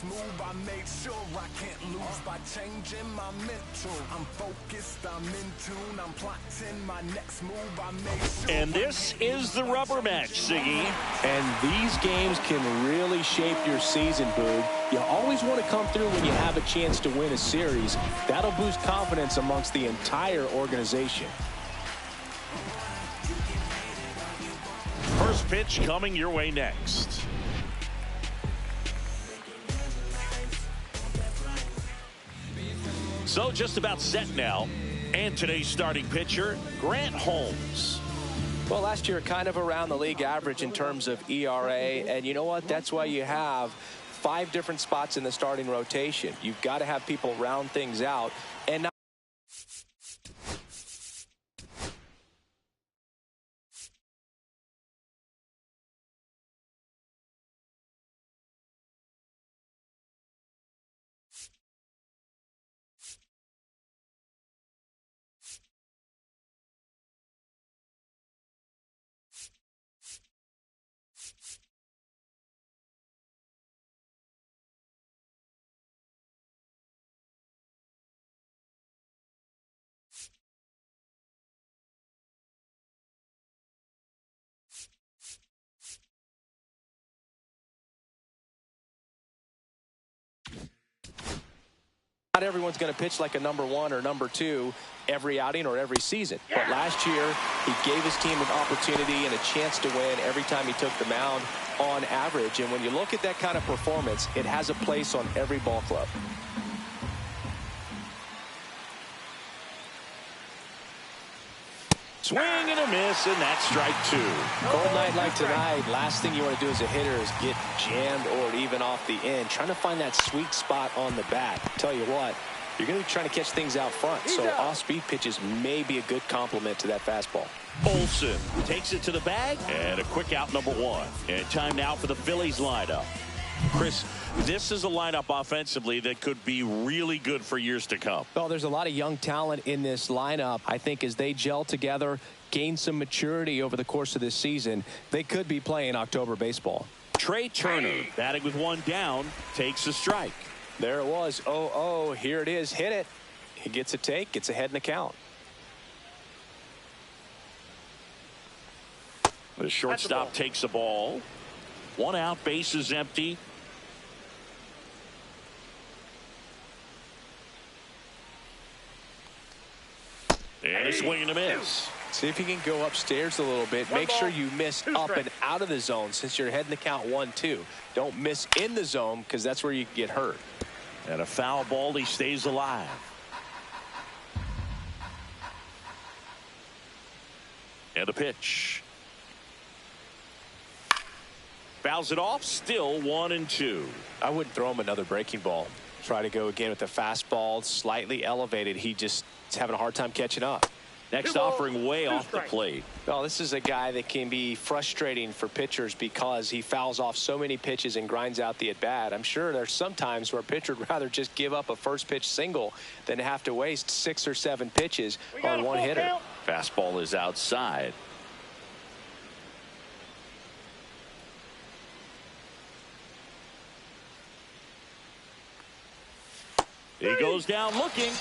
next move, I made sure I can't lose by changing my mental. I'm focused, I'm in tune, I'm plotting my next move. I made sure. And this is the rubber match, Siggy. And these games can really shape your season, Boog. You always want to come through when you have a chance to win a series. That'll boost confidence amongst the entire organization. First pitch coming your way next. So just about set now. And today's starting pitcher, Grant Holmes. Well, last year kind of around the league average in terms of ERA. And you know what? That's why you have 5 different spots in the starting rotation. You've got to have people round things out. And not everyone's going to pitch like a number 1 or number 2 every outing or every season. But last year, he gave his team an opportunity and a chance to win every time he took the mound on average. And when you look at that kind of performance, it has a place on every ball club. Swing and a miss, and that's strike 2. Cold night like tonight, last thing you want to do as a hitter is get jammed or even off the end. Trying to find that sweet spot on the bat. Tell you what, you're going to be trying to catch things out front. So off-speed pitches may be a good complement to that fastball. Olsen takes it to the bag, and a quick out, number 1. And time now for the Phillies lineup. Chris, this is a lineup offensively that could be really good for years to come. Well, there's a lot of young talent in this lineup. I think as they gel together, gain some maturity over the course of this season, they could be playing October baseball. Trey Turner, batting with 1 down, takes a strike. There it was. 0-0. Here it is. Hit it. He gets a take, gets ahead in the count. The shortstop takes the ball. 1 out, base is empty. And a swing and a miss. See if you can go upstairs a little bit. Make sure you miss up and out of the zone since you're heading the count 1-2. Don't miss in the zone because that's where you get hurt. And a foul ball, he stays alive. And a pitch. Fouls it off, still 1-2. I wouldn't throw him another breaking ball. Try to go again with the fastball, slightly elevated. He just is having a hard time catching up. Next offering way off the plate. Well, this is a guy that can be frustrating for pitchers because he fouls off so many pitches and grinds out the at-bat. I'm sure there's some times where a pitcher would rather just give up a first pitch single than have to waste 6 or 7 pitches on one hitter. Fastball is outside. He goes down looking.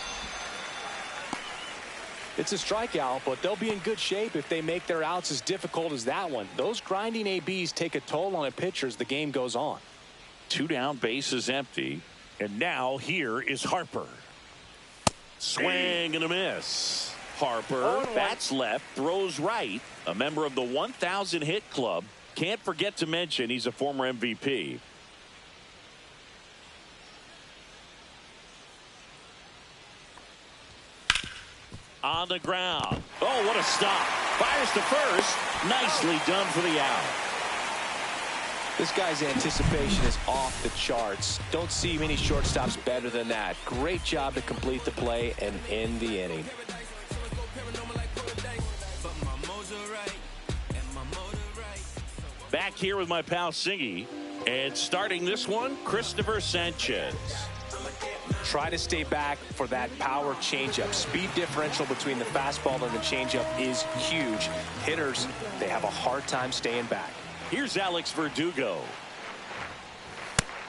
It's a strikeout, but they'll be in good shape if they make their outs as difficult as that one. Those grinding ABs take a toll on a pitcher as the game goes on. 2 down, base is empty. And now here is Harper. Swing and a miss. Harper bats left, throws right. A member of the 1,000 hit club. Can't forget to mention he's a former MVP. On the ground. Oh, what a stop. Fires to first. Nicely done for the out. This guy's anticipation is off the charts. Don't see many shortstops better than that. Great job to complete the play and end the inning. Back here with my pal Siggy. And starting this one, Christopher Sanchez. Try to stay back for that power changeup. Speed differential between the fastball and the changeup is huge. Hitters, they have a hard time staying back. Here's Alex Verdugo.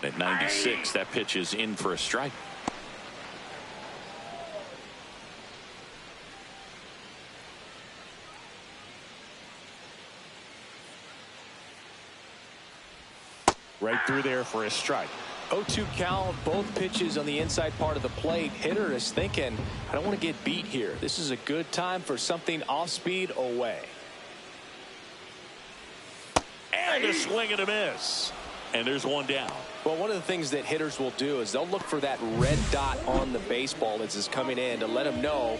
At 96, that pitch is in for a strike. Right through there for a strike. 0-2 count, both pitches on the inside part of the plate. Hitter is thinking, I don't want to get beat here. This is a good time for something off speed away. And a swing and a miss. And there's one down. Well, one of the things that hitters will do is they'll look for that red dot on the baseball as it's coming in to let them know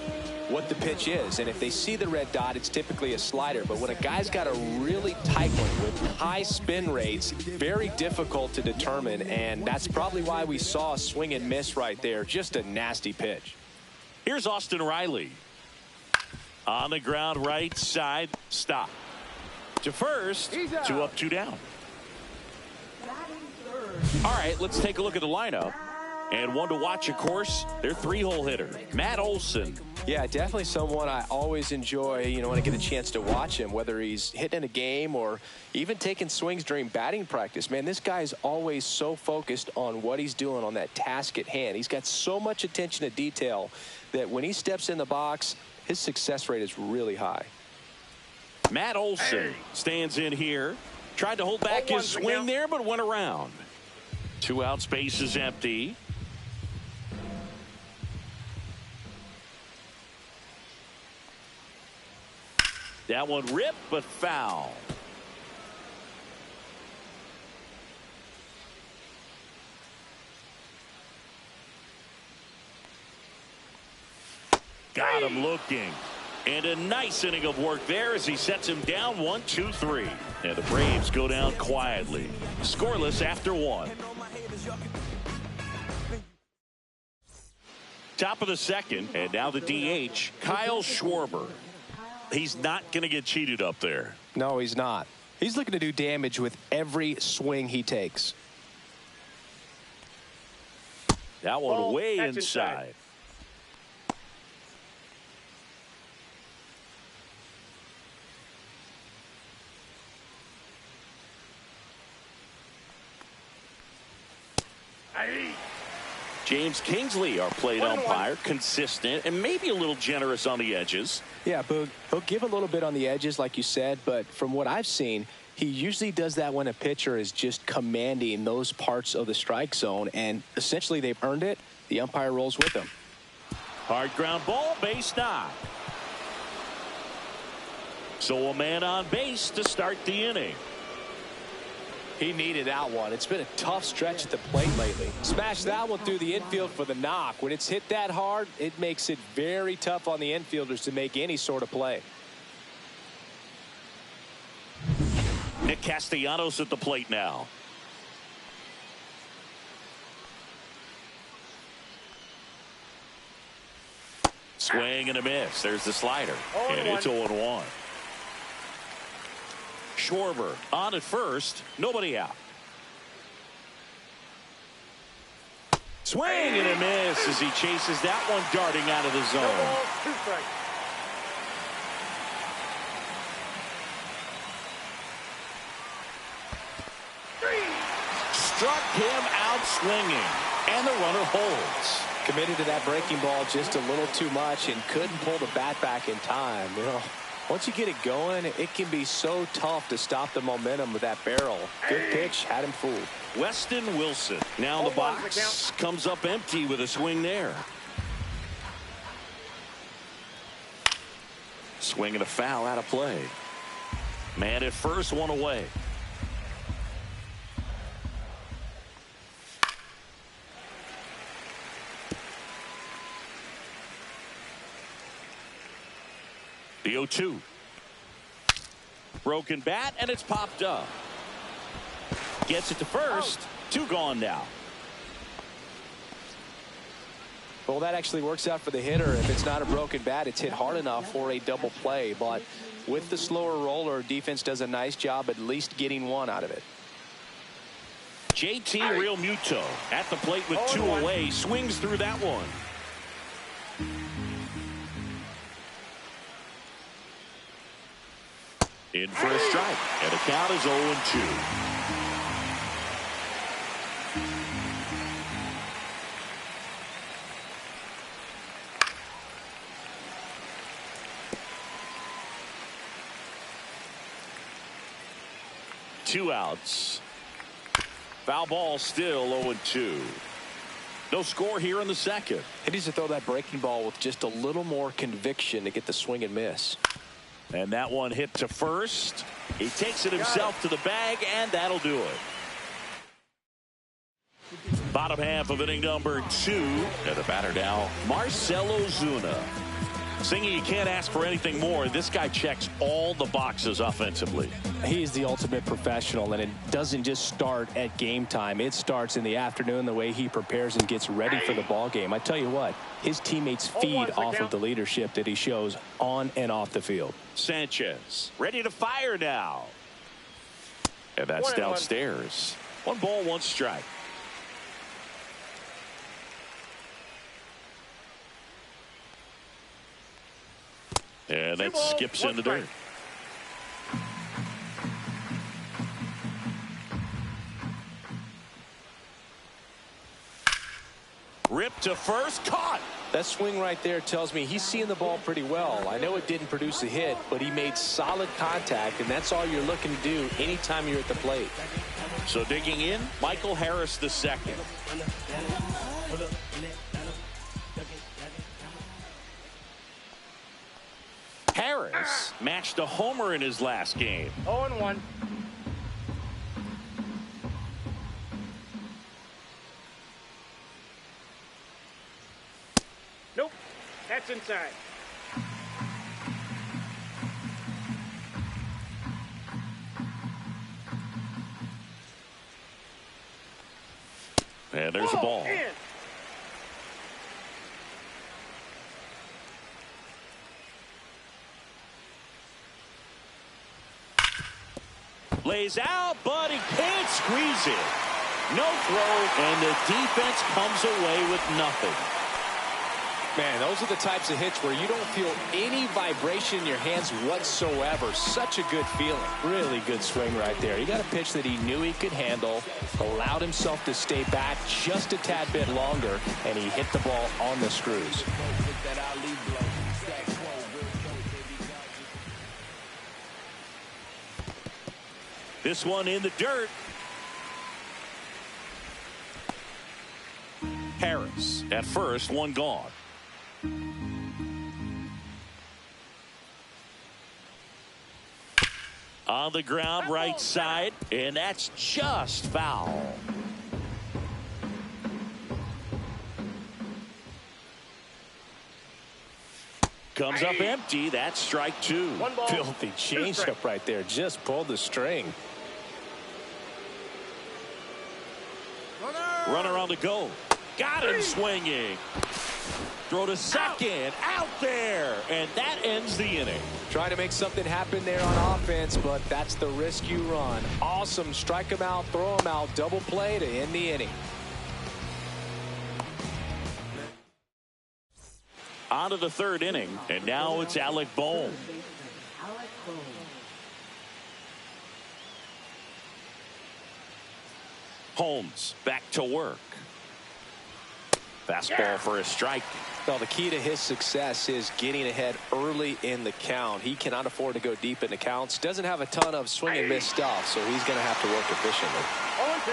what the pitch is. And if they see the red dot, it's typically a slider. But when a guy's got a really tight one with high spin rates, very difficult to determine. And that's probably why we saw a swing and miss right there. Just a nasty pitch. Here's Austin Riley. On the ground, right side, stop. To first, 2 up, 2 down. All right, let's take a look at the lineup. And one to watch, of course, their 3-hole hitter, Matt Olson. Yeah, definitely someone I always enjoy, when I get a chance to watch him, whether he's hitting a game or even taking swings during batting practice. Man, this guy's always so focused on what he's doing on that task at hand. He's got so much attention to detail that when he steps in the box, his success rate is really high. Matt Olson stands in here. Tried to hold back his swing there, but went around. 2 out, space is empty. That one ripped, but foul. Got him looking. And a nice inning of work there as he sets him down 1-2-3. And the Braves go down quietly. Scoreless after 1. Top of the second, and now the DH, Kyle Schwarber. He's not going to get cheated up there. No, he's not. He's looking to do damage with every swing he takes. That one way inside. James Kingsley, our plate umpire, consistent and maybe a little generous on the edges. Yeah, Boog, he'll give a little bit on the edges, like you said, but from what I've seen, he usually does that when a pitcher is just commanding those parts of the strike zone, and essentially they've earned it. The umpire rolls with them. Hard ground ball, base knock. So a man on base to start the inning. He needed that one. It's been a tough stretch at the plate lately. Smashed that one through the infield for the knock. When it's hit that hard, it makes it very tough on the infielders to make any sort of play. Nick Castellanos at the plate now. Swing and a miss. There's the slider. And it's 0-1. Schwarber on at first, nobody out. Swing and a miss as he chases that one darting out of the zone. Struck him out swinging, and the runner holds. Committed to that breaking ball just a little too much and couldn't pull the bat back in time. Once you get it going, it can be so tough to stop the momentum of that barrel. Good pitch, had him fooled. Weston Wilson now in the box, comes up empty with a swing there. Swing and a foul out of play. Man at first, one away. The 0-2. Broken bat, and it's popped up. Gets it to first. 2 gone now. Well, that actually works out for the hitter. If it's not a broken bat, it's hit hard enough for a double play. But with the slower roller, defense does a nice job at least getting one out of it. JT Realmuto at the plate with 2 away. Swings through that one. In for a strike, and the count is 0-2. 2 outs. Foul ball, still 0-2. No score here in the second. He needs to throw that breaking ball with just a little more conviction to get the swing and miss. And that one hit to first. He takes it himself to the bag, and that'll do it. Bottom half of inning number 2. And the batter now, Marcell Ozuna. Singy, you can't ask for anything more. This guy checks all the boxes offensively. He's the ultimate professional, and it doesn't just start at game time. It starts in the afternoon, the way he prepares and gets ready for the ball game. I tell you what, his teammates feed off of the leadership that he shows on and off the field. Sanchez ready to fire now. And that's downstairs. 1 ball, 1 strike. And that skips in the dirt. Rip to first, caught. That swing right there tells me he's seeing the ball pretty well. I know it didn't produce a hit, but he made solid contact, and that's all you're looking to do anytime you're at the plate. So digging in, Michael Harris the second. Harris matched a homer in his last game. 0-1. Nope. That's inside. And there's a ball. In. Lays out, but he can't squeeze it. No throw, and the defense comes away with nothing. Man, those are the types of hits where you don't feel any vibration in your hands whatsoever. Such a good feeling. Really good swing right there. He got a pitch that he knew he could handle, allowed himself to stay back just a tad bit longer, and he hit the ball on the screws. This one in the dirt. Harris at first, 1 gone. On the ground, right side, and that's just foul. Comes up empty. That's strike 2. 1 ball. Filthy changeup right there. Just pulled the string. Runner on the go. Got him swinging. Throw to second. Out there. And that ends the inning. Trying to make something happen there on offense, but that's the risk you run. Awesome. Strike him out, throw him out. Double play to end the inning. On to the 3rd inning, and now it's Alec Bohm. Holmes back to work. Fastball for a strike. Well, the key to his success is getting ahead early in the count. He cannot afford to go deep in the counts. Doesn't have a ton of swing and miss stuff, so he's going to have to work efficiently.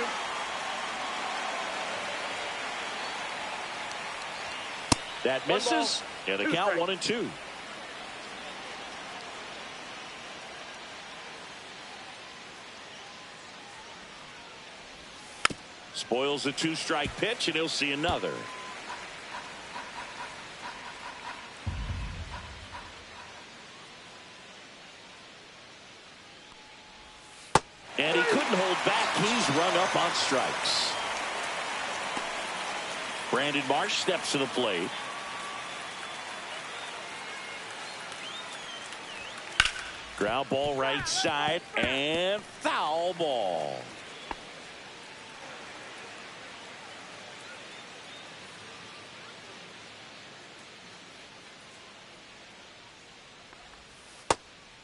0-2. That misses, and the count 1-2. Spoils a 2-strike pitch, and he'll see another. And he couldn't hold back. He's run up on strikes. Brandon Marsh steps to the plate. Ground ball right side, and foul ball.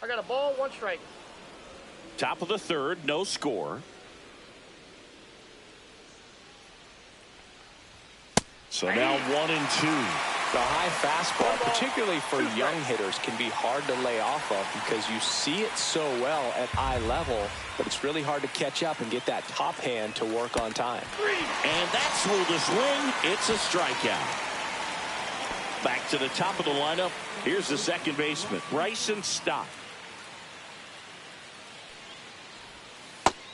I got a ball, 1 strike. Top of the 3rd, no score. So now 1-2. The high fastball, particularly for young hitters, can be hard to lay off of because you see it so well at eye level, but it's really hard to catch up and get that top hand to work on time. And that's ruled a swing. It's a strikeout. Back to the top of the lineup. Here's the second baseman, Bryson Stott.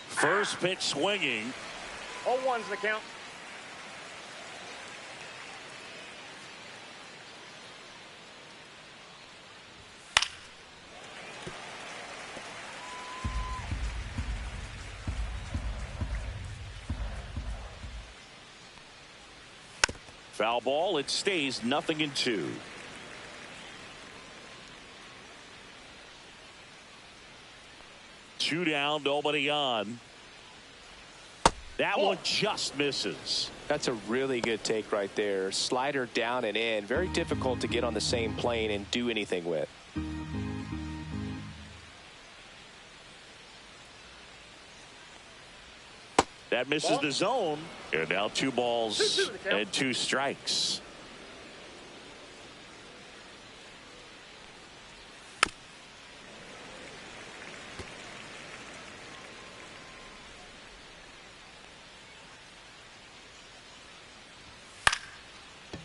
First pitch swinging. 0-1's the count. Foul ball. It stays 0-2. Two down, nobody on. That one just misses. That's a really good take right there. Slider down and in. Very difficult to get on the same plane and do anything with. That misses the zone. And now 2 balls and 2 strikes.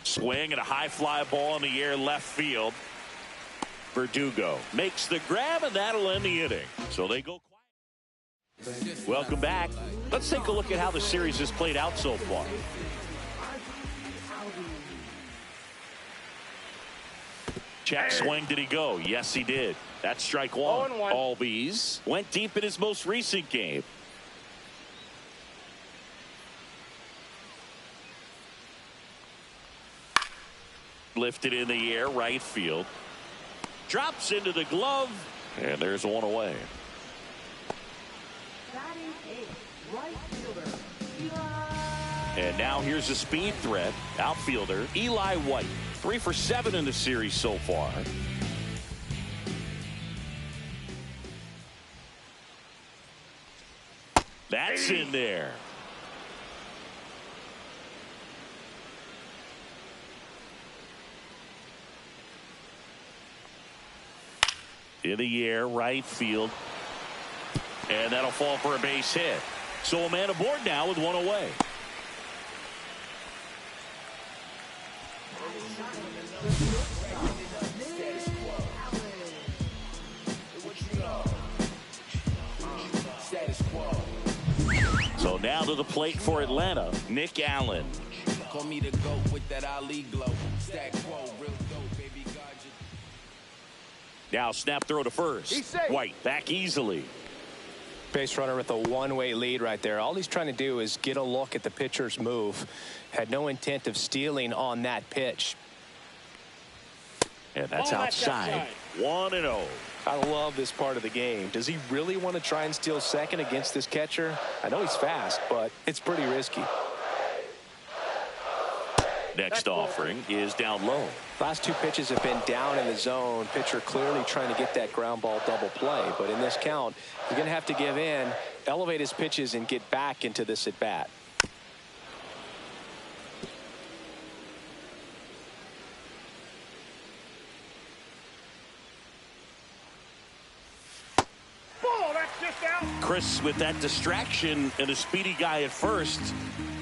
Swing and a high fly ball in the air left field. Verdugo makes the grab, and that'll end the inning. So they go quiet. Welcome back. Let's take a look at how the series has played out so far. Check swing. Did he go? Yes, he did. That's strike one. 0-1. Albies went deep in his most recent game. Lifted in the air, right field. Drops into the glove, and there's one away. And now here's a speed threat. Outfielder Eli White. 3 for 7 in the series so far. That's in there. In the air, right field. And that'll fall for a base hit. So a man aboard now with one away. So now to the plate for Atlanta, Nick Allen. Call me the GOAT with that Ali glow. Stack quo, real dope, baby. Now snap throw to first. White back easily. Base runner with a one-way lead right there. All he's trying to do is get a look at the pitcher's move. Had no intent of stealing on that pitch. And that's outside. 1-0. I love this part of the game. Does he really want to try and steal second against this catcher? I know he's fast, but it's pretty risky. Next offering is down low. Last 2 pitches have been down in the zone. Pitcher clearly trying to get that ground ball double play. But in this count, he's going to have to give in, elevate his pitches, and get back into this at bat. Chris, with that distraction and a speedy guy at first,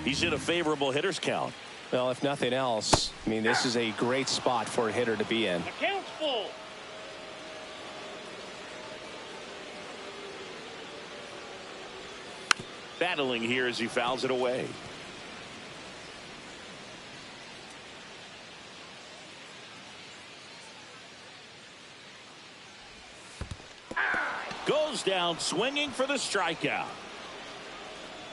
he's in a favorable hitter's count. Well, if nothing else, I mean, this is a great spot for a hitter to be in. The count's full. Battling here as he fouls it away. Goes down swinging for the strikeout.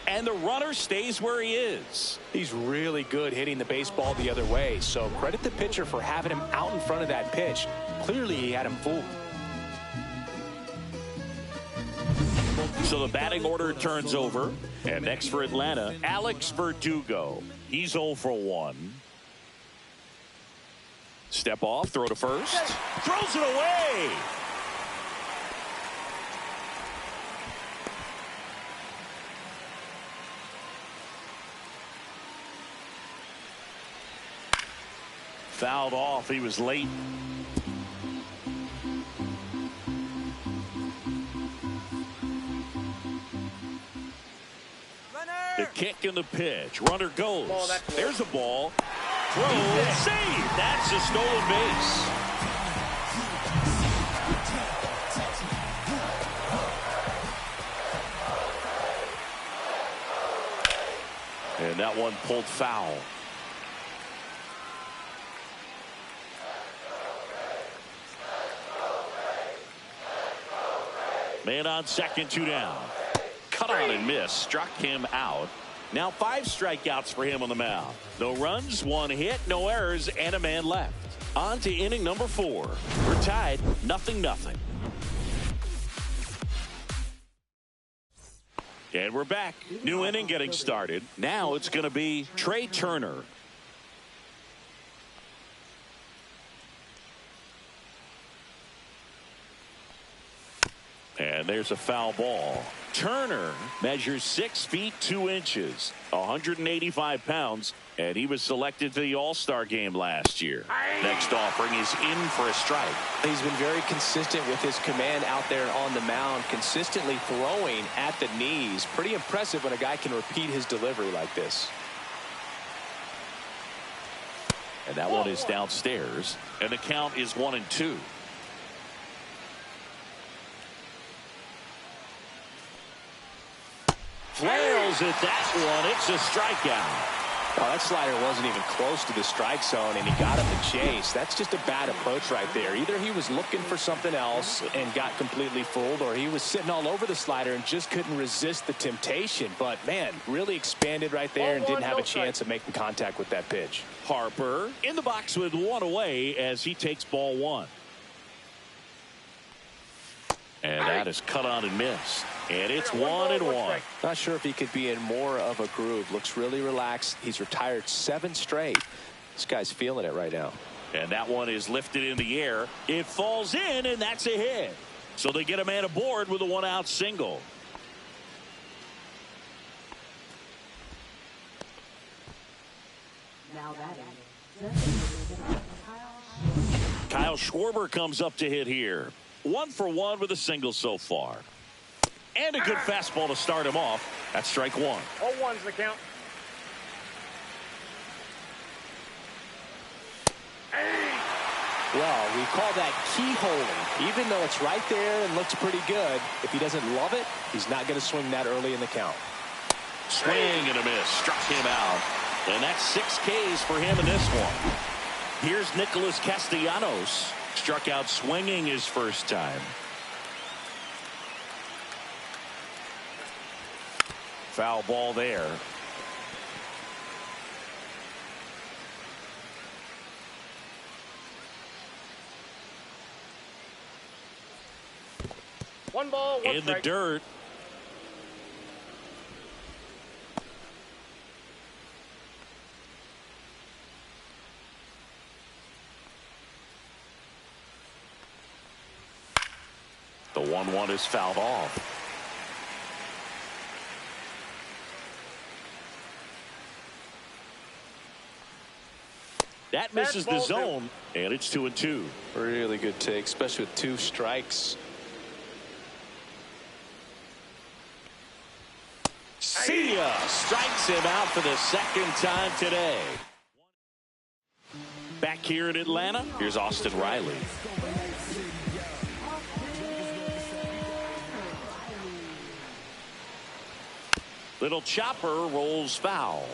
And the runner stays where he is. He's really good hitting the baseball the other way. So credit the pitcher for having him out in front of that pitch. Clearly he had him fooled. So the batting order turns over. And next for Atlanta, Alex Verdugo. He's 0 for 1. Step off, throw to first. Throws it away. Fouled off. He was late. The kick and the pitch. Runner goes. There's a ball. Throw. Save. That's a stolen base. And that one pulled foul. Man on second, 2 down. Cut on and miss. Struck him out. Now 5 strikeouts for him on the mound. No runs, 1 hit, no errors, and a man left. On to inning number 4. We're tied 0-0. And we're back. New inning getting started. Now it's going to be Trey Turner. And there's a foul ball. Turner measures 6 feet 2 inches, 185 pounds, and he was selected for the All-Star game last year. Next offering is in for a strike. He's been very consistent with his command out there on the mound, consistently throwing at the knees. Pretty impressive when a guy can repeat his delivery like this. And that one is downstairs, and the count is 1-2. Flails at that one. It's a strikeout. Well, that slider wasn't even close to the strike zone, and he got him to chase. That's just a bad approach right there. Either he was looking for something else and got completely fooled, or he was sitting all over the slider and just couldn't resist the temptation. But, man, really expanded right there and didn't have a chance of making contact with that pitch. Harper in the box with 1 away as he takes ball 1. And that is cut on and missed. And it's 1-1. Not sure if he could be in more of a groove. Looks really relaxed. He's retired 7 straight. This guy's feeling it right now. And that one is lifted in the air. It falls in, and that's a hit. So they get a man aboard with a 1-out single. Now that is Kyle Schwarber comes up to hit here. 1 for 1 with a single so far. And a good fastball to start him off. That's strike 1. 0-1's the count. Well, we call that keyholing. Even though it's right there and looks pretty good, if he doesn't love it, he's not going to swing that early in the count. Swing and a miss. Struck him out. And that's 6 Ks for him in this one. Here's Nicholas Castellanos. Struck out swinging his first time. Foul ball there. One ball, one in strike. the dirt. The 1-1 is fouled off. That misses the zone, and it's 2-2. Really good take, especially with 2 strikes. See ya! Strikes him out for the 2nd time today. Back here in Atlanta, here's Austin Riley. Little chopper rolls foul.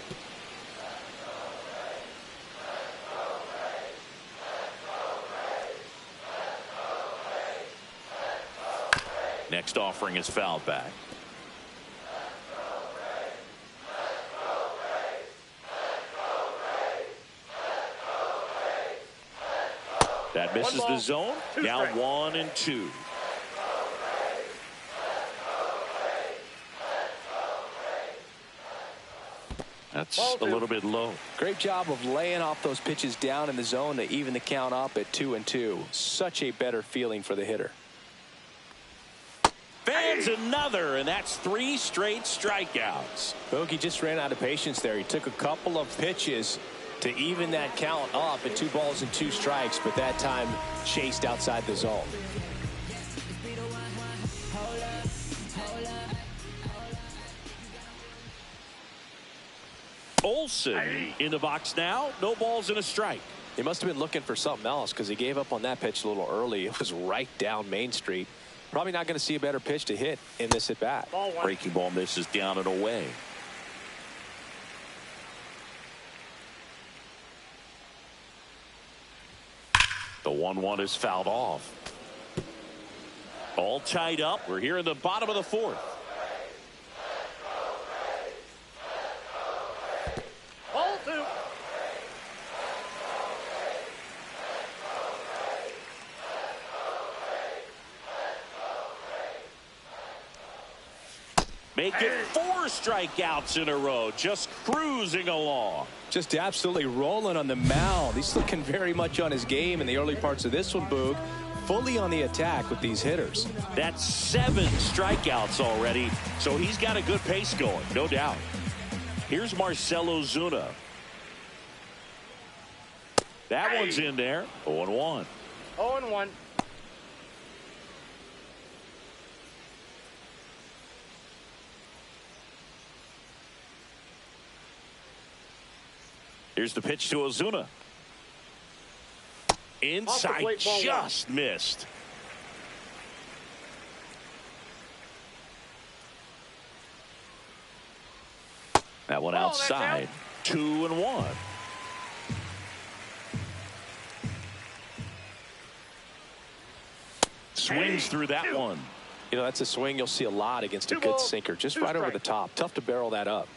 Next offering is fouled back. That misses the zone. Now 1-2. That's a little bit low. Great job of laying off those pitches down in the zone to even the count up at 2-2. Such a better feeling for the hitter. Fans another, and that's 3 straight strikeouts. Bogey just ran out of patience there. He took a couple of pitches to to even that count up at 2 balls and 2 strikes, but that time chased outside the zone. Olsen in the box now. No balls and a strike. He must have been looking for something else because he gave up on that pitch a little early. It was right down Main Street. Probably not going to see a better pitch to hit in this at bat. Breaking ball misses down and away. The 1-1 is fouled off. All tied up. We're here in the bottom of the 4th. Ball 2. Make it 4 strikeouts in a row. Just cruising along. Just absolutely rolling on the mound. He's looking very much on his game in the early parts of this one, Boog. Fully on the attack with these hitters. That's 7 strikeouts already. So he's got a good pace going, no doubt. Here's Marcell Ozuna. That one's in there. 0-1. 0-1. Here's the pitch to Ozuna. Inside, plate, just missed. That one outside. 2-1. Swings through that one. You know, that's a swing you'll see a lot against a good sinker. Just right over the top. Tough to barrel that up.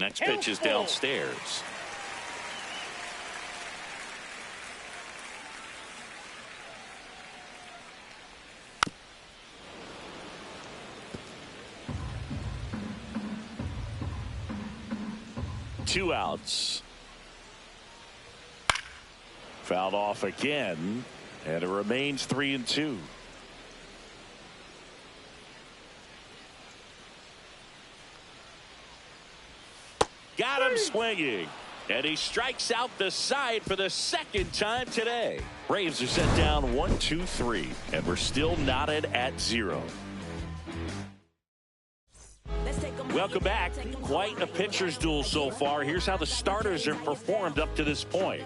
Next pitch is downstairs. Two outs. Fouled off again, and it remains 3-2. Got him swinging, and he strikes out the side for the 2nd time today. Braves are set down 1-2-3, and we're still knotted at 0. Welcome back. Quite a pitcher's duel so far. Here's how the starters have performed up to this point.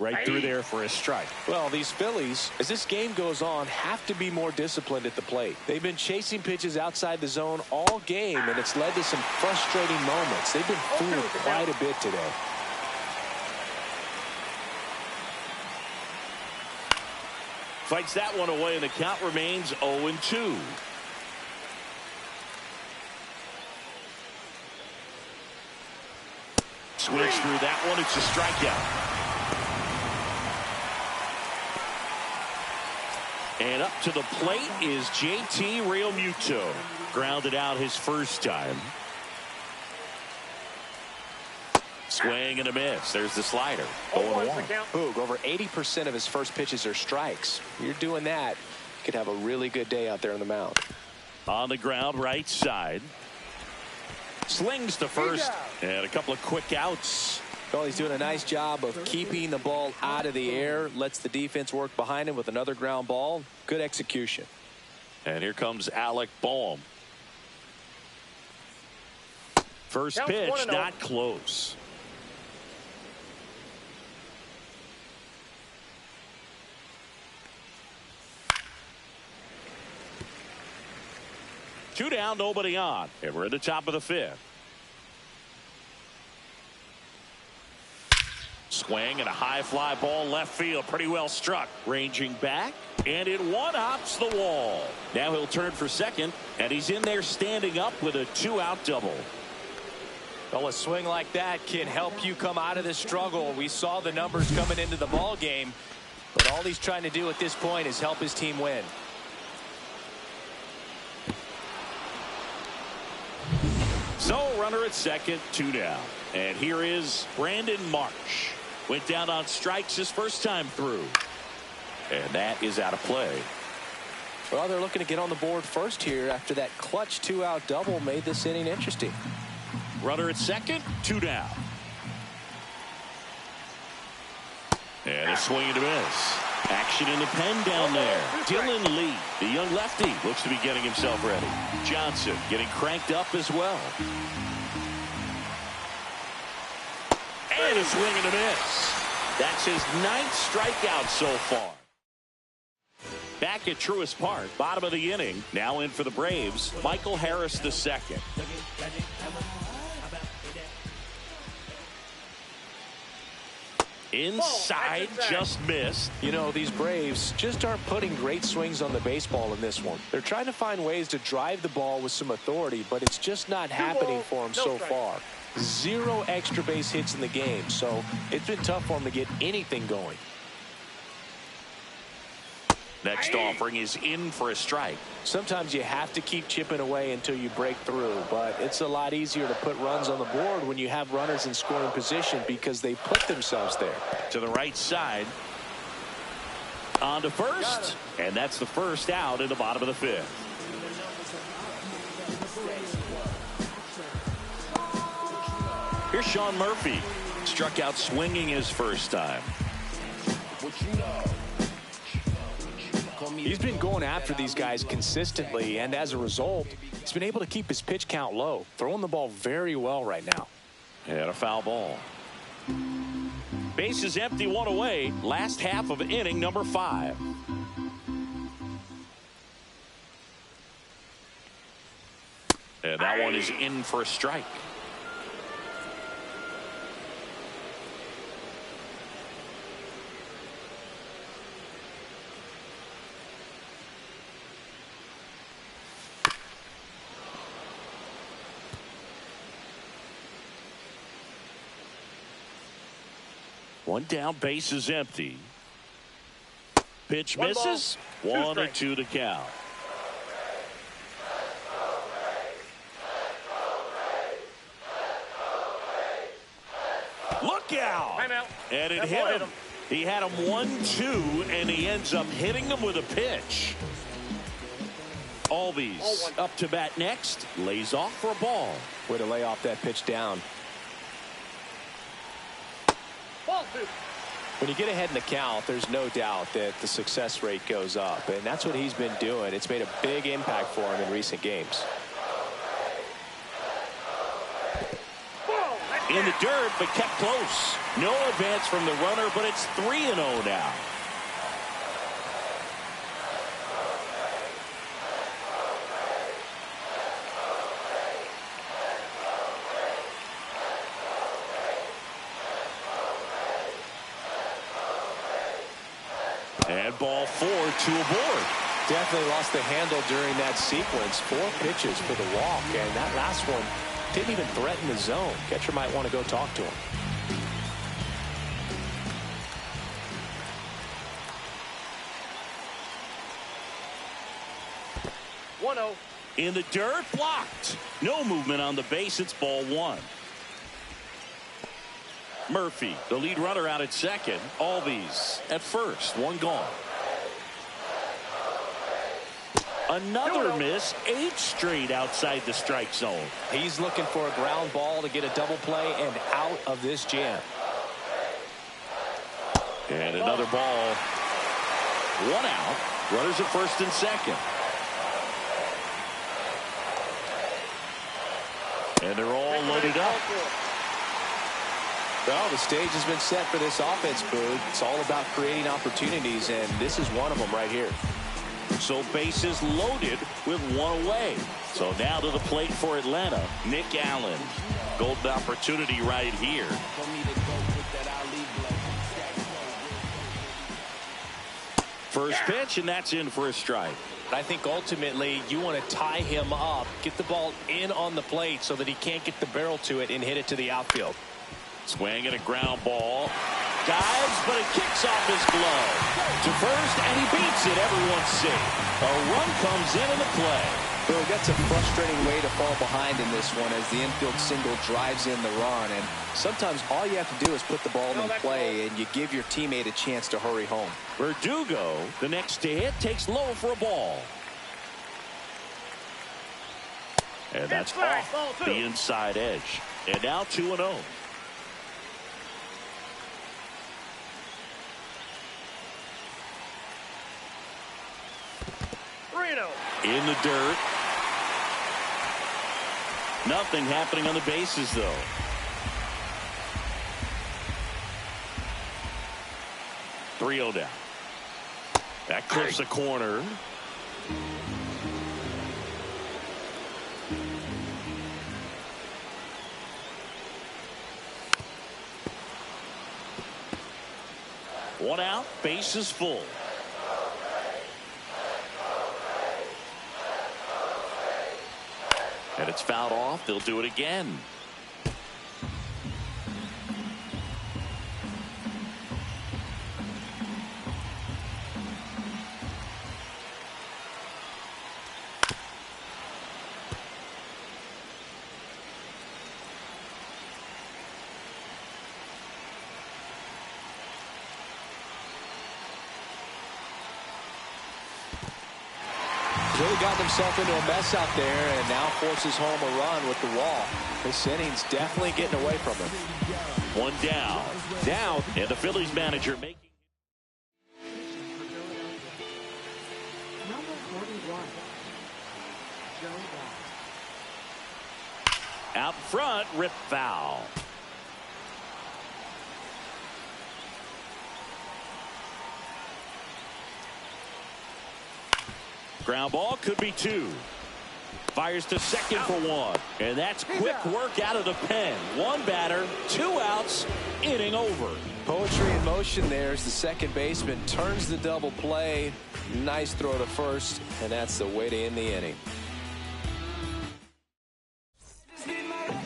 Right through there for a strike. Well, these Phillies, as this game goes on, have to be more disciplined at the plate. They've been chasing pitches outside the zone all game, and it's led to some frustrating moments. They've been fooled quite a bit today. Fights that one away, and the count remains 0-2. Swings through that one. It's a strikeout. And up to the plate is JT Realmuto. Grounded out his first time. Swing and a miss. There's the slider. 0-1. Boog, over 80% of his first pitches are strikes. You're doing that, you could have a really good day out there on the mound. On the ground, right side. Slings to first, and a couple of quick outs. Well, he's doing a nice job of keeping the ball out of the air. Lets the defense work behind him with another ground ball. Good execution. And here comes Alec Bohm. First pitch, not close. Two down, nobody on, and we're at the top of the 5th. Swing and a high fly ball left field, pretty well struck. Ranging back, and it one-hops the wall. Now he'll turn for second, and he's in there standing up with a 2-out double. Well, a swing like that can help you come out of this struggle. We saw the numbers coming into the ball game, but all he's trying to do at this point is help his team win. So runner at second, 2 down. And here is Brandon Marsh. Went down on strikes his first time through. And that is out of play. Well, they're looking to get on the board first here after that clutch 2-out double made this inning interesting. Runner at second, 2 down. And a swing and a miss. Action in the pen down there. Dylan Lee, the young lefty, looks to be getting himself ready. Johnson getting cranked up as well. And a swing and a miss. That's his 9th strikeout so far. Back at Truist Park, bottom of the inning. Now in for the Braves, Michael Harris II. Inside, just missed. You know, these Braves just aren't putting great swings on the baseball in this one. They're trying to find ways to drive the ball with some authority, but it's just not happening for them so far. 0 extra base hits in the game, so it's been tough for them to get anything going. Next offering is in for a strike. Sometimes you have to keep chipping away until you break through, but it's a lot easier to put runs on the board when you have runners in scoring position because they put themselves there. To the right side. On to first, and that's the first out in the bottom of the 5th. Here's Sean Murphy. Struck out swinging his first time. He's been going after these guys consistently, and as a result, he's been able to keep his pitch count low, throwing the ball very well right now. And a foul ball. Base is empty, 1 away. Last half of inning number 5. And that one is in for a strike. One down, base is empty. Pitch misses. 1-2 to count. Look out! And it hit him. He had him 1-2, and he ends up hitting him with a pitch. Albies up to bat next. Lays off for a ball. Way to lay off that pitch down. When you get ahead in the count, there's no doubt that the success rate goes up, and that's what he's been doing. It's made a big impact for him in recent games. In the dirt, but kept close. No advance from the runner, but it's 3-0 now. And ball 4, 2 aboard. Definitely lost the handle during that sequence. 4 pitches for the walk, and that last one didn't even threaten the zone. Catcher might want to go talk to him. In the dirt, blocked. No movement on the base. It's ball 1. Murphy, the lead runner, out at second. Albies at first. 1 gone. Another miss. 8 straight outside the strike zone. He's looking for a ground ball to get a double play and out of this jam. And another ball. 1 out. Runners at first and second. And they're all loaded up. Well, the stage has been set for this offense, Boog. It's all about creating opportunities, and this is one of them right here. So bases loaded with 1 away. So now to the plate for Atlanta, Nick Allen. Golden opportunity right here. First pitch, and that's in for a strike. I think ultimately you want to tie him up, get the ball in on the plate so that he can't get the barrel to it and hit it to the outfield. Swing and a ground ball. Dives, but it kicks off his glove. To first, and he beats it. Everyone's safe. A run comes in the play. Well, that's a frustrating way to fall behind in this one as the infield single drives in the run. And sometimes all you have to do is put the ball in play, and you give your teammate a chance to hurry home. Verdugo, the next to hit, takes low for a ball. And that's off the inside edge. And now 2-0. In the dirt. Nothing happening on the bases, though. Three-0 down. That clips a corner. One out, base is full. And it's fouled off. They'll do it again. Really got himself into a mess out there and now forces home a run with the wall. This inning's definitely getting away from him. One down. And the Phillies manager making. Number 41, Joe Bell. Out front, rip foul. Ground ball, could be two. Fires to second for one. And that's quick work out of the pen. One batter, two outs, inning over. Poetry in motion there as the second baseman turns the double play. Nice throw to first, and that's the way to end the inning.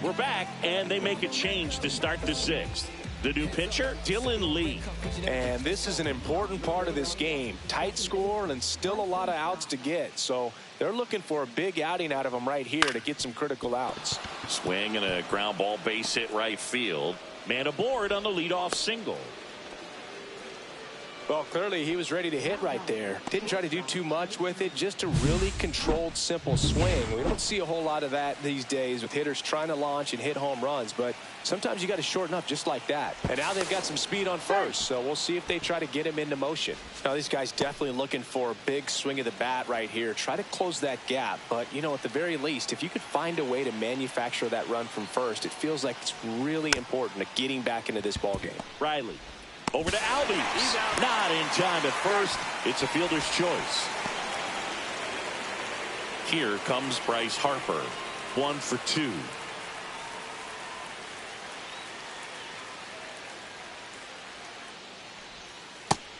We're back, and they make a change to start the sixth. The new pitcher, Dylan Lee. And this is an important part of this game. Tight score and still a lot of outs to get. So they're looking for a big outing out of him right here to get some critical outs. Swing and a ground ball base hit right field. Man aboard on the leadoff single. Well, clearly he was ready to hit right there. Didn't try to do too much with it. Just a really controlled, simple swing. We don't see a whole lot of that these days with hitters trying to launch and hit home runs. But sometimes you got to shorten up just like that. And now they've got some speed on first. So we'll see if they try to get him into motion. Now, this guy's definitely looking for a big swing of the bat right here. Try to close that gap. But, you know, at the very least, if you could find a way to manufacture that run from first, it feels like it's really important to getting back into this ball game. Riley. Over to Albies. Not in time at first. It's a fielder's choice. Here comes Bryce Harper. 1 for 2.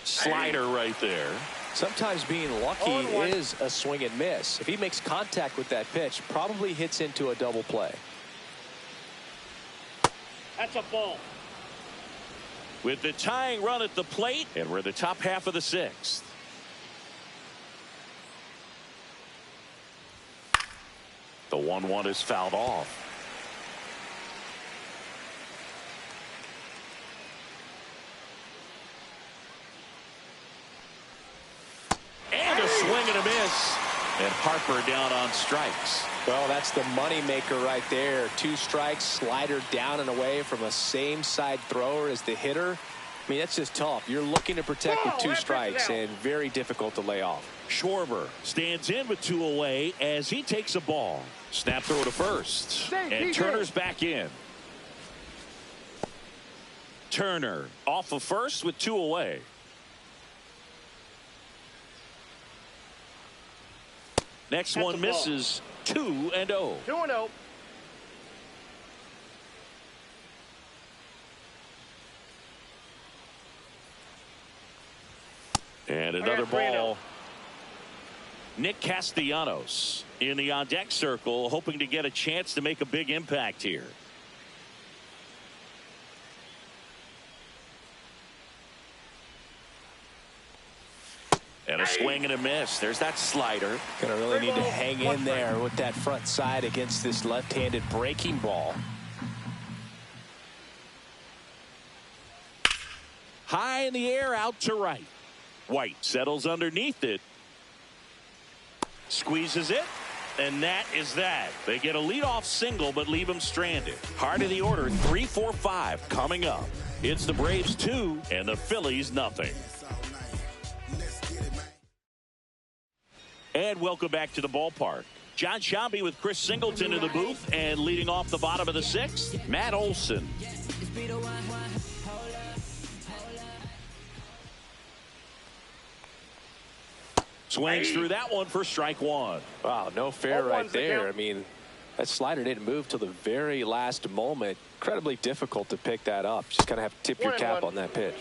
Slider right there. Sometimes being lucky is a swing and miss. If he makes contact with that pitch, probably hits into a double play. That's a ball. With the tying run at the plate, and we're the top half of the sixth. The 1-1 is fouled off. And a swing and a miss. And Harper down on strikes. Well, that's the money maker right there. 2 strikes, slider down and away from a same side thrower as the hitter. I mean, that's just tough. You're looking to protect with 2 strikes and very difficult to lay off. Schwarber stands in with 2 away as he takes a ball. Snap throw to first. And Turner's back in. Turner off of first with 2 away. Next one misses. 2-0. 2-0. And another ball. Nick Castellanos in the on-deck circle, hoping to get a chance to make a big impact here. And a swing and a miss. There's that slider. Gonna really need to hang in there with that front side against this left-handed breaking ball. High in the air, out to right. White settles underneath it. Squeezes it. And that is that. They get a leadoff single, but leave him stranded. Heart of the order, 3, 4, 5 coming up. It's the Braves 2 and the Phillies nothing. And welcome back to the ballpark. John Shambi with Chris Singleton in the booth, and leading off the bottom of the 6th, Matt Olson. Swings through that one for strike one. Wow, no fair right there. I mean, that slider didn't move till the very last moment. Incredibly difficult to pick that up. Just kind of have to tip your cap on that pitch.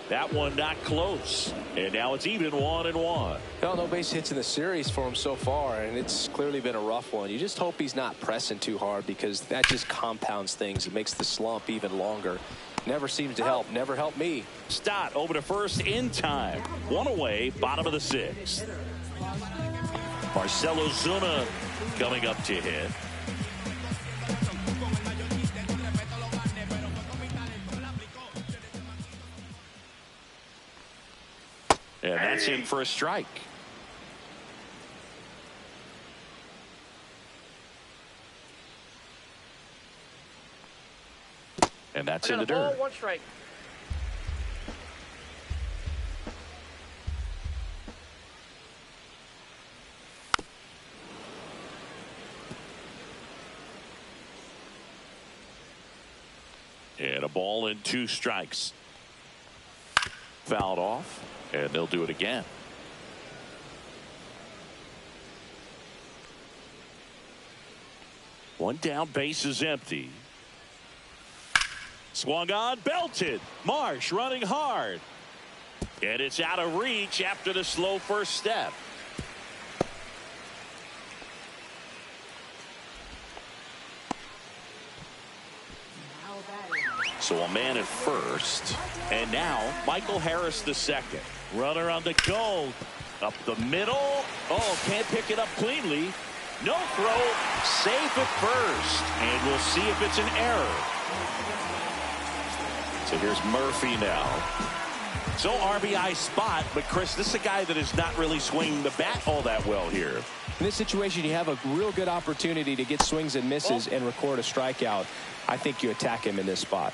That one not close. And now it's even 1-1. No base hits in the series for him so far, and it's clearly been a rough one. You just hope he's not pressing too hard, because that just compounds things. It makes the slump even longer. Never seems to help. Never helped me. Stott over to first in time. One away, bottom of the 6th. Marcell Ozuna coming up to hit. And that's in for a strike. And that's in the dirt. Ball, 1 strike. And a ball and 2 strikes. Fouled off, and they'll do it again. One down, base is empty. Swung on, belted. Marsh running hard. And it's out of reach after the slow first step. So a man at first. And now Michael Harris the second. Runner on the go. Up the middle. Oh, can't pick it up cleanly. No throw. Safe at first. And we'll see if it's an error. So here's Murphy now. So RBI spot, but Chris, this is a guy that is not really swinging the bat all that well here. In this situation, you have a real good opportunity to get swings and misses and record a strikeout. I think you attack him in this spot.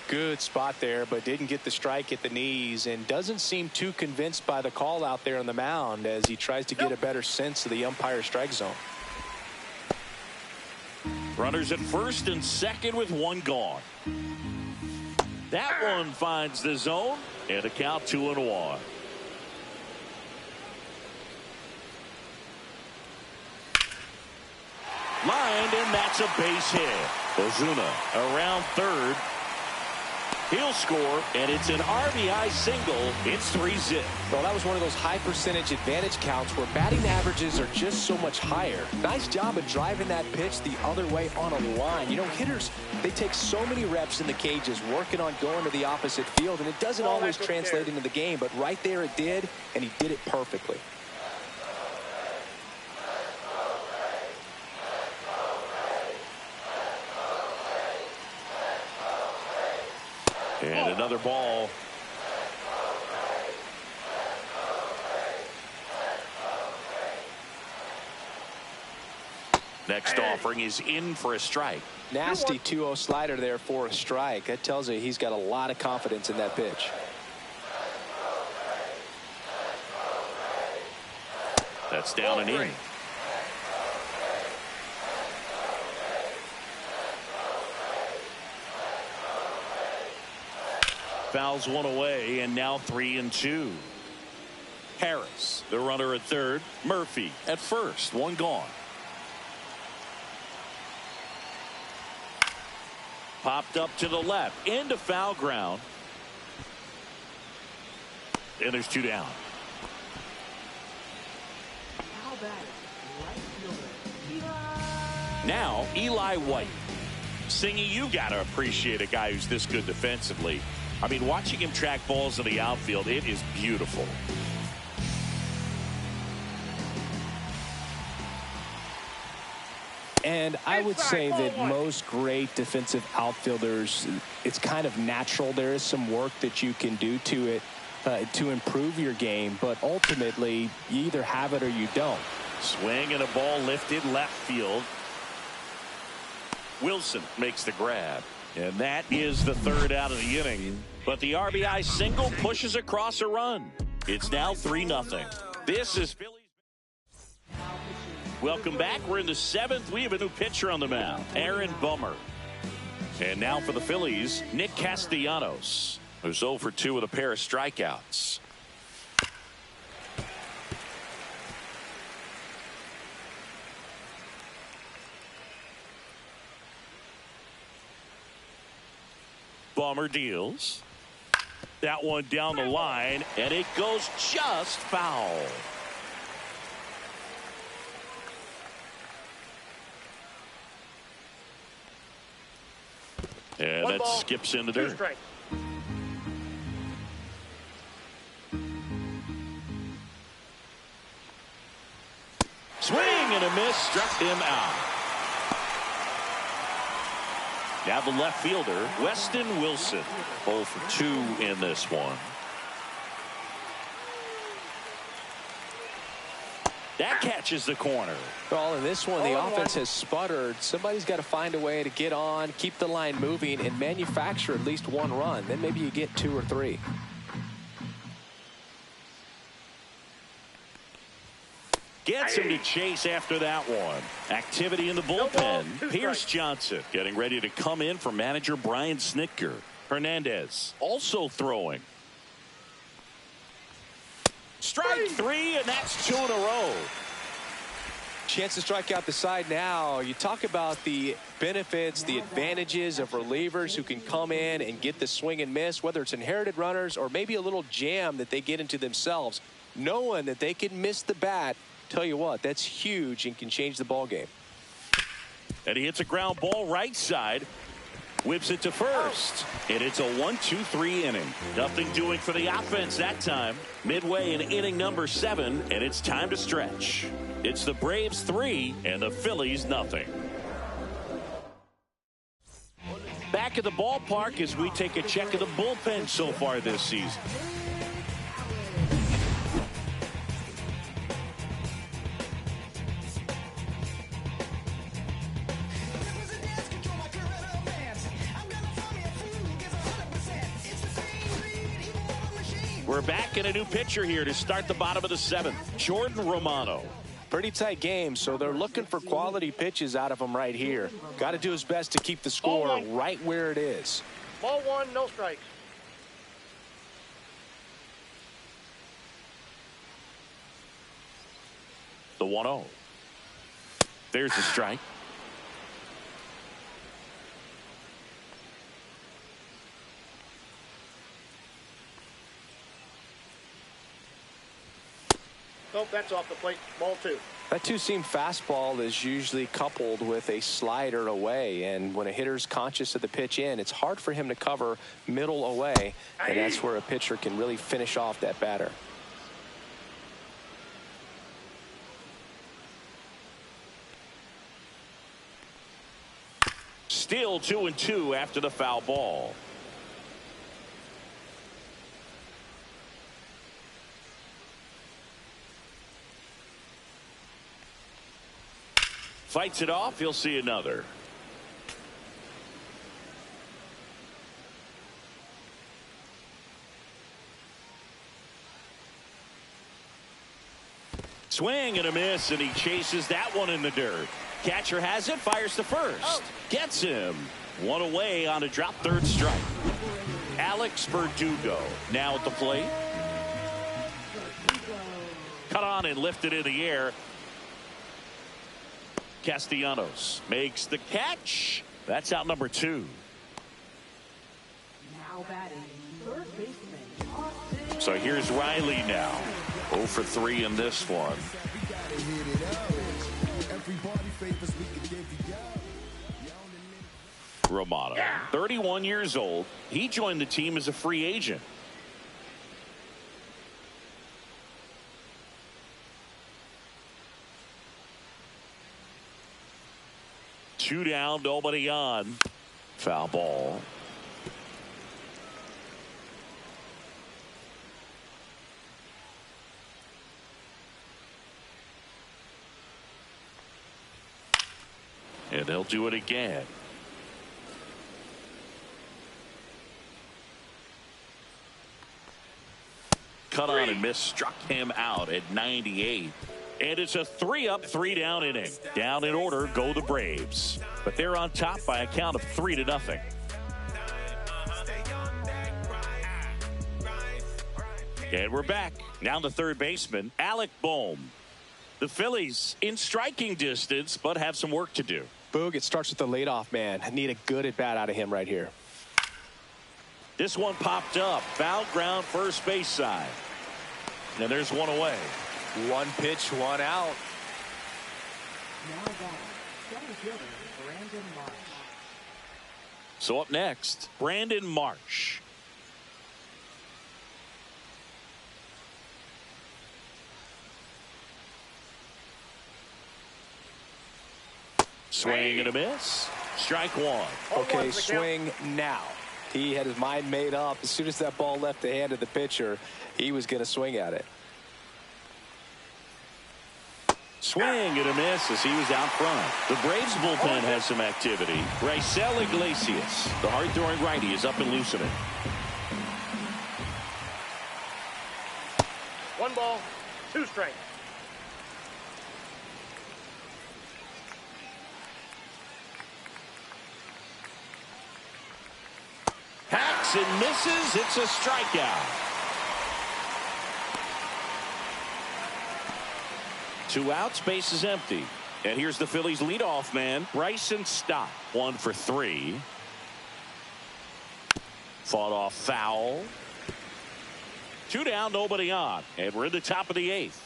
Good spot there, but didn't get the strike at the knees, and doesn't seem too convinced by the call out there on the mound as he tries to get a better sense of the umpire strike zone. Runners at first and second with 1 gone. That one finds the zone, and a count 2-1. Lined, and that's a base hit. Ozuna around third. He'll score, and it's an RBI single. It's 3-zip. Well, that was one of those high percentage advantage counts where batting averages are just so much higher. Nice job of driving that pitch the other way on a line. You know, hitters, they take so many reps in the cages working on going to the opposite field, and it doesn't always translate into the game, but right there it did, and he did it perfectly. And another ball. Next offering is in for a strike. Nasty 2-0 slider there for a strike. That tells you he's got a lot of confidence in that pitch. That's down and in. Fouls one away, and now 3-2. Harris, the runner at third. Murphy at first. 1 gone. Popped up to the left into foul ground. And there's 2 down. Now Eli White. Singy, you got to appreciate a guy who's this good defensively. I mean, watching him track balls in the outfield, it is beautiful. And I would say that most great defensive outfielders, it's kind of natural. There is some work that you can do to it to improve your game, but ultimately you either have it or you don't. Swing and a ball lifted left field. Wilson makes the grab, and that is the third out of the inning. But the RBI single pushes across a run. It's now 3-0. This is Phillies. Welcome back. We're in the 7th. We have a new pitcher on the mound, Aaron Bummer. And now for the Phillies, Nick Castellanos, who's 0 for 2 with a pair of strikeouts. Bummer deals. That one down the line, and it goes just foul. And that skips into dirt. Swing and a miss, struck him out. Now the left fielder, Weston Wilson, 0 for 2 in this one. That catches the corner. Well, in this one, the offense has sputtered. Somebody's got to find a way to get on, keep the line moving, and manufacture at least one run. Then maybe you get 2 or 3. Gets him to chase after that one. Activity in the bullpen. Pierce Johnson getting ready to come in for manager Brian Snitker. Hernandez also throwing. Strike 3, and that's 2 in a row. Chance to strike out the side now. You talk about the benefits, the advantages of relievers who can come in and get the swing and miss, whether it's inherited runners or maybe a little jam that they get into themselves. Knowing that they can miss the bat, tell you what, that's huge and can change the ball game. And he hits a ground ball right side. Whips it to first. And it's a 1-2-3 inning. Nothing doing for the offense that time. Midway in inning number 7, and it's time to stretch. It's the Braves 3 and the Phillies nothing. Back at the ballpark as we take a check of the bullpen so far this season. We're back in a new pitcher here to start the bottom of the 7th. Jordan Romano. Pretty tight game, so they're looking for quality pitches out of him right here. Got to do his best to keep the score right where it is. Ball 1, no strikes. The 1-0. There's the strike. Nope, that's off the plate. Ball 2. That two-seam fastball is usually coupled with a slider away, and when a hitter's conscious of the pitch in, it's hard for him to cover middle away, and that's where a pitcher can really finish off that batter. Still 2-2 after the foul ball. Fights it off. He'll see another. Swing and a miss, and he chases that one in the dirt. Catcher has it, fires to first. Gets him. One away on a drop third strike. Alex Verdugo now at the plate. Cut on and lifted in the air. Castellanos makes the catch. That's out number 2. Now batting, third baseman. So here's Riley now. 0 for 3 in this one. Romano, 31 years old. He joined the team as a free agent. 2 down, nobody on. Foul ball. And they'll do it again. Cut on and miss, struck him out at 98. And it's a 3-up, 3-down inning. Down in order go the Braves. But they're on top by a count of 3-0. And we're back. Now the third baseman, Alec Bohm. The Phillies in striking distance, but have some work to do. Boog, it starts with the leadoff man. I need a good at-bat out of him right here. This one popped up. Foul ground, first base side. And there's one away. One pitch, one out. Now back, center fielder Brandon Marsh. So up next, Brandon Marsh. Swing and a miss. Strike one. Okay, swing now. He had his mind made up. As soon as that ball left the hand of the pitcher, he was going to swing at it. Swing and a miss as he was out front. The Braves bullpen has some activity. Raisel Iglesias, the hard-throwing righty, is up and loosening. 1 ball, 2 strikes. Hacks and misses. It's a strikeout. 2 outs, base is empty. And here's the Phillies leadoff man, Bryson Stott. 1 for 3. Fought off foul. 2 down, nobody on. And we're in the top of the 8th.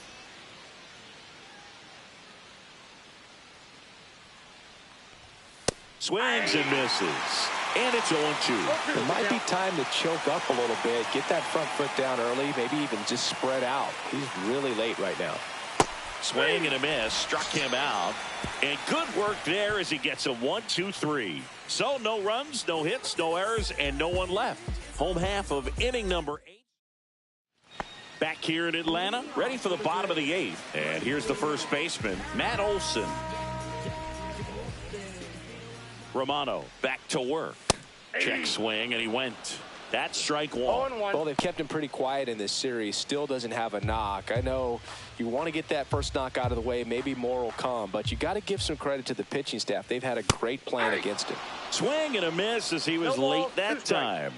Swings and misses. And it's 0-2. It might be time to choke up a little bit, get that front foot down early, maybe even just spread out. He's really late right now. Swing and a miss, struck him out. And good work there as he gets a 1-2-3. So no runs, no hits, no errors, and no one left. Home half of inning number 8. Back here in Atlanta, ready for the bottom of the 8th. And here's the first baseman, Matt Olson. Romano back to work. Check swing, and he went. That's strike one. Well, they've kept him pretty quiet in this series. Still doesn't have a knock. I know you want to get that first knock out of the way. Maybe more will come, but you got to give some credit to the pitching staff. They've had a great plan against him. Swing and a miss as he was late that time.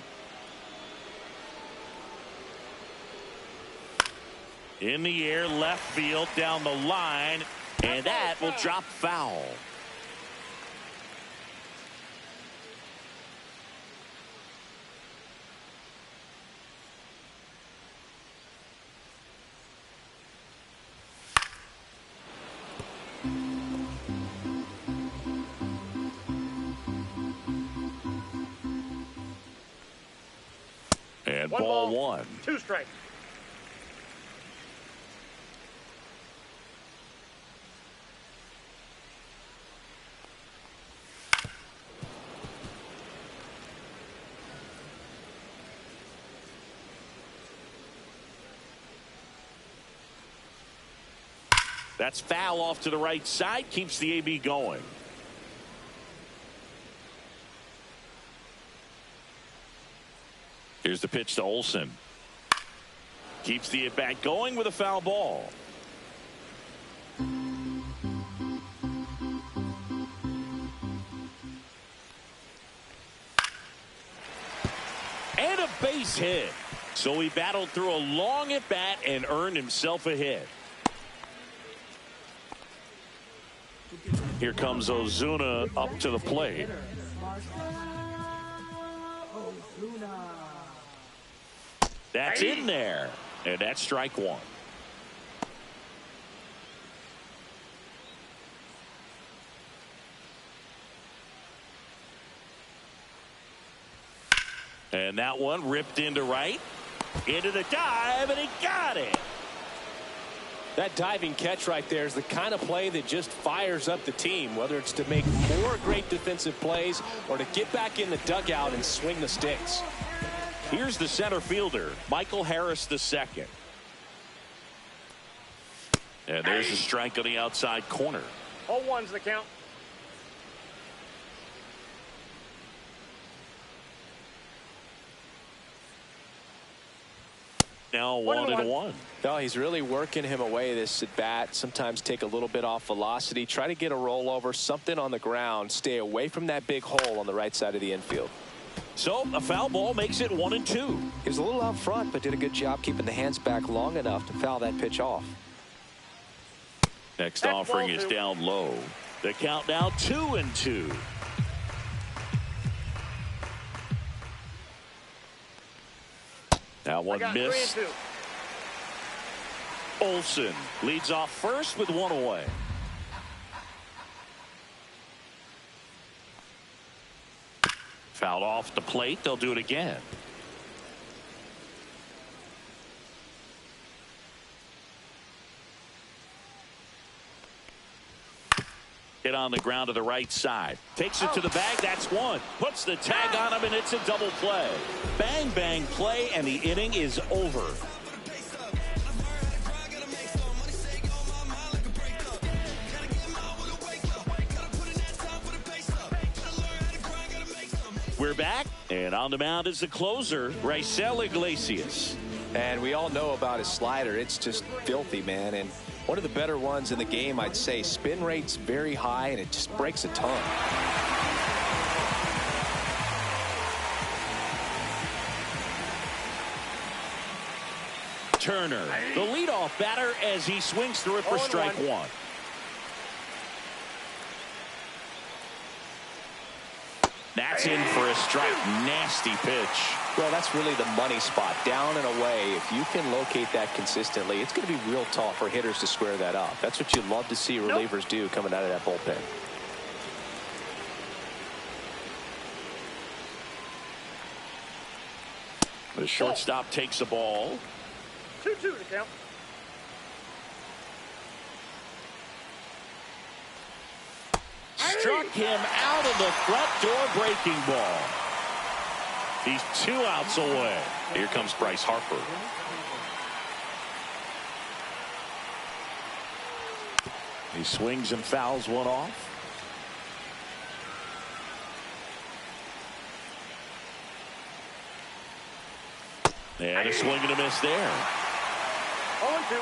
In the air, left field, down the line, and that will drop foul. And ball 1. 2 strikes. That's foul off to the right side, keeps the AB going. Here's the pitch to Olson. Keeps the at-bat going with a foul ball. And a base hit. So he battled through a long at-bat and earned himself a hit. Here comes Ozuna up to the plate. That's in there. And that's strike one. And that one ripped into right. Into the dive, and he got it. That diving catch right there is the kind of play that just fires up the team, whether it's to make more great defensive plays or to get back in the dugout and swing the sticks. Here's the center fielder, Michael Harris II. And there's a strike on the outside corner. 0-1's the count. Now 1-1. No, he's really working him away this at bat. Sometimes take a little bit off velocity. Try to get a rollover, something on the ground. Stay away from that big hole on the right side of the infield. So a foul ball makes it 1-2. He was a little out front, but did a good job keeping the hands back long enough to foul that pitch off. Next offering is down low. The count now 2-2. That one missed. 3-2. Olsen leads off first with one away. Fouled off the plate. They'll do it again. Hit on the ground to the right side. Takes it to the bag. That's one. Puts the tag on him, and it's a double play. Bang, bang play, and the inning is over. We're back, and on the mound is the closer, Raisel Iglesias. And we all know about his slider. It's just filthy, man. And one of the better ones in the game, I'd say. Spin rate's very high, and it just breaks a ton. Turner, the leadoff batter, as he swings through it for strike one. That's in for a strike. Nasty pitch. Well, that's really the money spot. Down and away. If you can locate that consistently, it's going to be real tough for hitters to square that up. That's what you love to see relievers do coming out of that bullpen. The shortstop takes the ball. 2-2 to count. Struck him out of the front door breaking ball. He's 2 outs away. Here comes Bryce Harper. He swings and fouls one off. And a swing and a miss there. 0-2.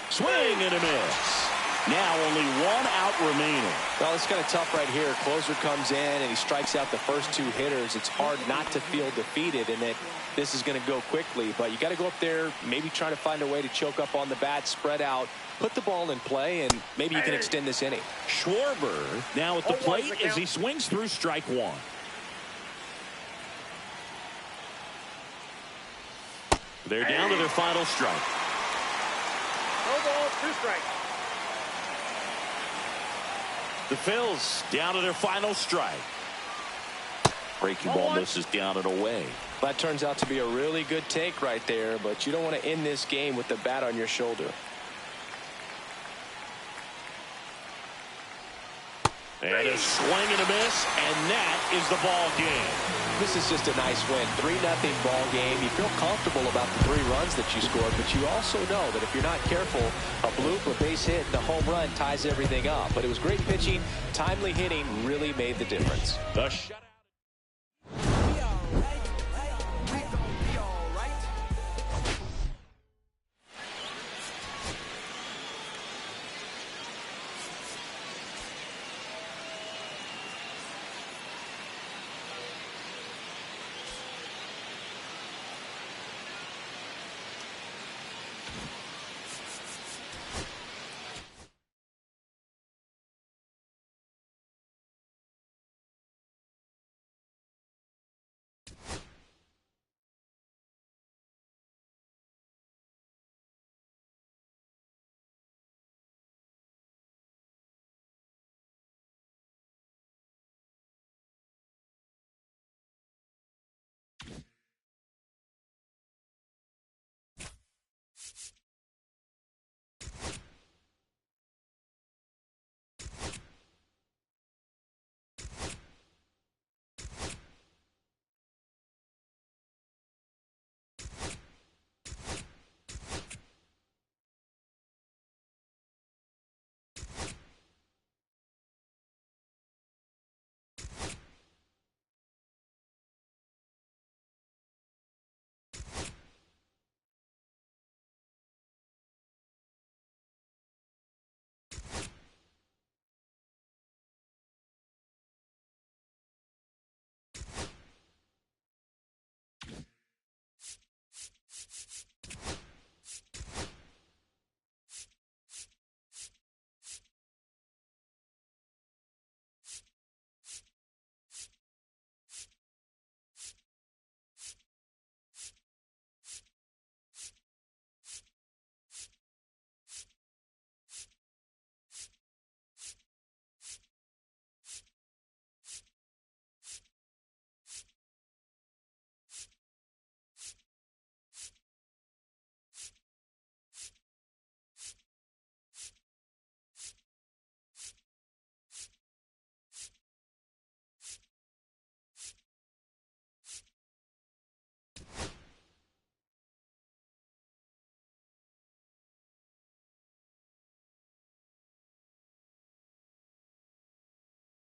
Swing and a miss. Now only 1 out remaining. Well, it's kind of tough right here. Closer comes in and he strikes out the first 2 hitters. It's hard not to feel defeated and that this is going to go quickly. But you got to go up there, maybe trying to find a way to choke up on the bat, spread out, put the ball in play, and maybe you can extend this inning. Schwarber now at the plate as he swings through strike one. They're down to their final strike. No balls, 2 strikes. The Phils down to their final strike. Breaking ball misses down and away. That turns out to be a really good take right there, but you don't want to end this game with the bat on your shoulder. And a swing and a miss, and that is the ball game. This is just a nice win. 3-0 ball game. You feel comfortable about the 3 runs that you scored, but you also know that if you're not careful, a bloop, a base hit, and a home run ties everything up. But it was great pitching. Timely hitting really made the difference. The shut